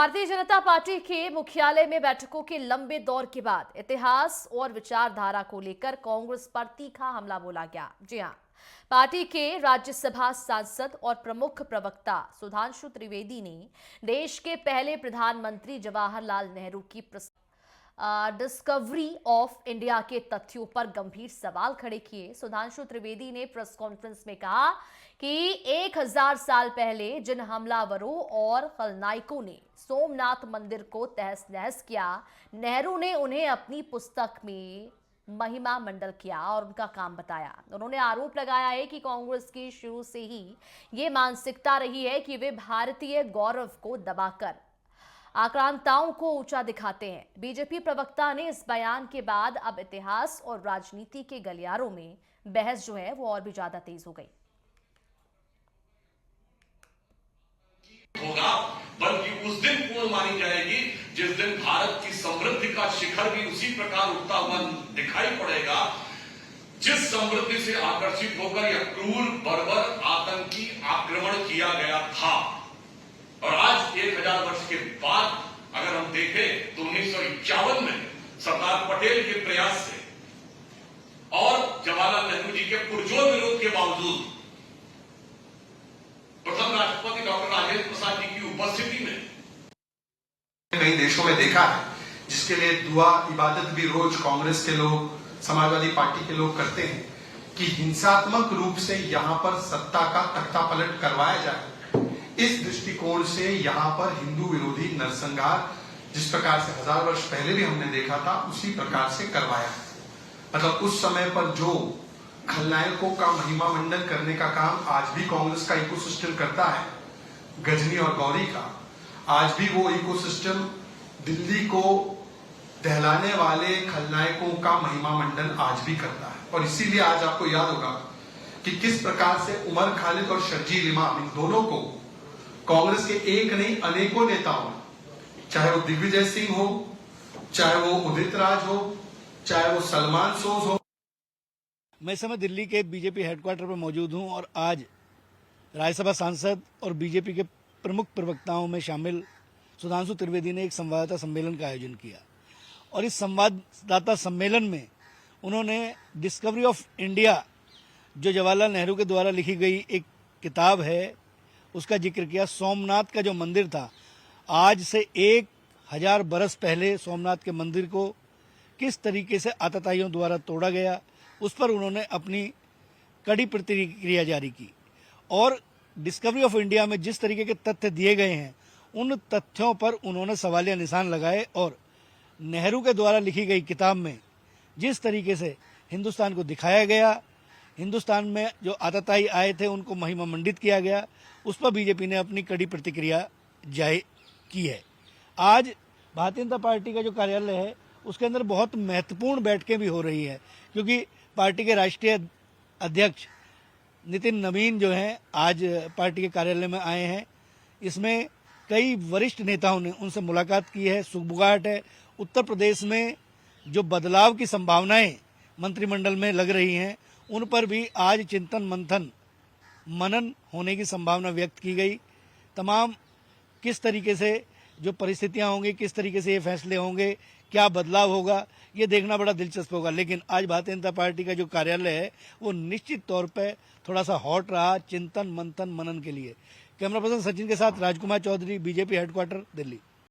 Bharatiya Janata party के मुख्यालय में बैठकों के लंबे दौर के बाद इतिहास और विचारधारा को लेकर कांग्रेस पर तीखा हमला बोला गया। जी हां, पार्टी के राज्यसभा सांसद और प्रमुख प्रवक्ता सुधांशु त्रिवेदी ने देश के पहले प्रधानमंत्री जवाहरलाल नेहरू की डिस्कवरी ऑफ इंडिया के तथ्यों पर गंभीर सवाल खड़े किए। सुधांशु त्रिवेदी ने प्रेस कॉन्फ्रेंस में कहा कि 1000 साल पहले जिन हमलावरों और खलनायकों ने सोमनाथ मंदिर को तहस नहस किया, नेहरू ने उन्हें अपनी पुस्तक में महिमा मंडल किया और उनका काम बताया। उन्होंने आरोप लगाया है कि कांग्रेस की शुरू से ही ये मानसिकता रही है कि वे भारतीय गौरव को दबाकर आक्रांताओं को ऊंचा दिखाते हैं। बीजेपी प्रवक्ता ने इस बयान के बाद अब इतिहास और राजनीति के गलियारों में बहस जो है वो और भी ज्यादा तेज हो गई। होगा, बल्कि उस दिन पूर्ण मानी जाएगी जिस दिन भारत की समृद्धि का शिखर भी उसी प्रकार उठता हुआ दिखाई पड़ेगा जिस समृद्धि से आकर्षित होकर यह क्रूर बर्बर आतंकी आक्रमण किया गया था। और आज 1000 वर्ष के बाद अगर हम देखें तो 1951 में सरदार पटेल के प्रयास से और जवाहरलाल नेहरू जी के पुरजोर विरोध के बावजूद प्रथम राष्ट्रपति डॉक्टर राजेंद्र प्रसाद जी की उपस्थिति में कई देशों में देखा है, जिसके लिए दुआ इबादत भी रोज कांग्रेस के लोग, समाजवादी पार्टी के लोग करते हैं कि हिंसात्मक रूप से यहां पर सत्ता का तख्ता पलट करवाया जाए। इस दृष्टिकोण से यहाँ पर हिंदू विरोधी नरसंहार जिस प्रकार से 1000 वर्ष पहले भी हमने देखा था, उसी प्रकार से करवाया है। मतलब उस समय पर जो खलनायकों का महिमा मंडन करने का काम आज भी कांग्रेस का इकोसिस्टम करता है, गजनी और गौरी का, आज भी वो इकोसिस्टम दिल्ली को दहलाने वाले खलनायकों का महिमा मंडन आज भी करता है। और इसीलिए आज आपको याद होगा कि किस प्रकार से उमर खालिद और शर्जील इमाम, इन दोनों को कांग्रेस के एक नहीं अनेकों नेताओं, चाहे वो दिग्विजय सिंह हो, चाहे वो उदित राज हो, चाहे वो सलमान सोज हो। मैं इस समय दिल्ली के बीजेपी हेडक्वार्टर पर मौजूद हूं और आज राज्यसभा सांसद और बीजेपी के प्रमुख प्रवक्ताओं में शामिल सुधांशु त्रिवेदी ने एक संवाददाता सम्मेलन का आयोजन किया और इस संवाददाता सम्मेलन में उन्होंने डिस्कवरी ऑफ इंडिया, जो जवाहरलाल नेहरू के द्वारा लिखी गई एक किताब है, उसका जिक्र किया। सोमनाथ का जो मंदिर था, आज से 1000 बरस पहले सोमनाथ के मंदिर को किस तरीके से आतताइयों द्वारा तोड़ा गया, उस पर उन्होंने अपनी कड़ी प्रतिक्रिया जारी की। और डिस्कवरी ऑफ इंडिया में जिस तरीके के तथ्य दिए गए हैं, उन तथ्यों पर उन्होंने सवालिया निशान लगाए और नेहरू के द्वारा लिखी गई किताब में जिस तरीके से हिंदुस्तान को दिखाया गया, हिंदुस्तान में जो आतताई आए थे उनको महिमा मंडित किया गया, उस पर बीजेपी ने अपनी कड़ी प्रतिक्रिया जाहिर की है। आज भारतीय जनता पार्टी का जो कार्यालय है उसके अंदर बहुत महत्वपूर्ण बैठकें भी हो रही है, क्योंकि पार्टी के राष्ट्रीय अध्यक्ष नितिन नवीन जो हैं आज पार्टी के कार्यालय में आए हैं। इसमें कई वरिष्ठ नेताओं ने उनसे मुलाकात की है, सुगबुगाहट है। उत्तर प्रदेश में जो बदलाव की संभावनाएं मंत्रिमंडल में लग रही हैं, उन पर भी आज चिंतन मंथन मनन होने की संभावना व्यक्त की गई। तमाम किस तरीके से जो परिस्थितियां होंगी, किस तरीके से ये फैसले होंगे, क्या बदलाव होगा, ये देखना बड़ा दिलचस्प होगा। लेकिन आज भारतीय जनता पार्टी का जो कार्यालय है वो निश्चित तौर पे थोड़ा सा हॉट रहा चिंतन मंथन मनन के लिए। कैमरा पर्सन सचिन के साथ राजकुमार चौधरी, बीजेपी हेडक्वार्टर, दिल्ली।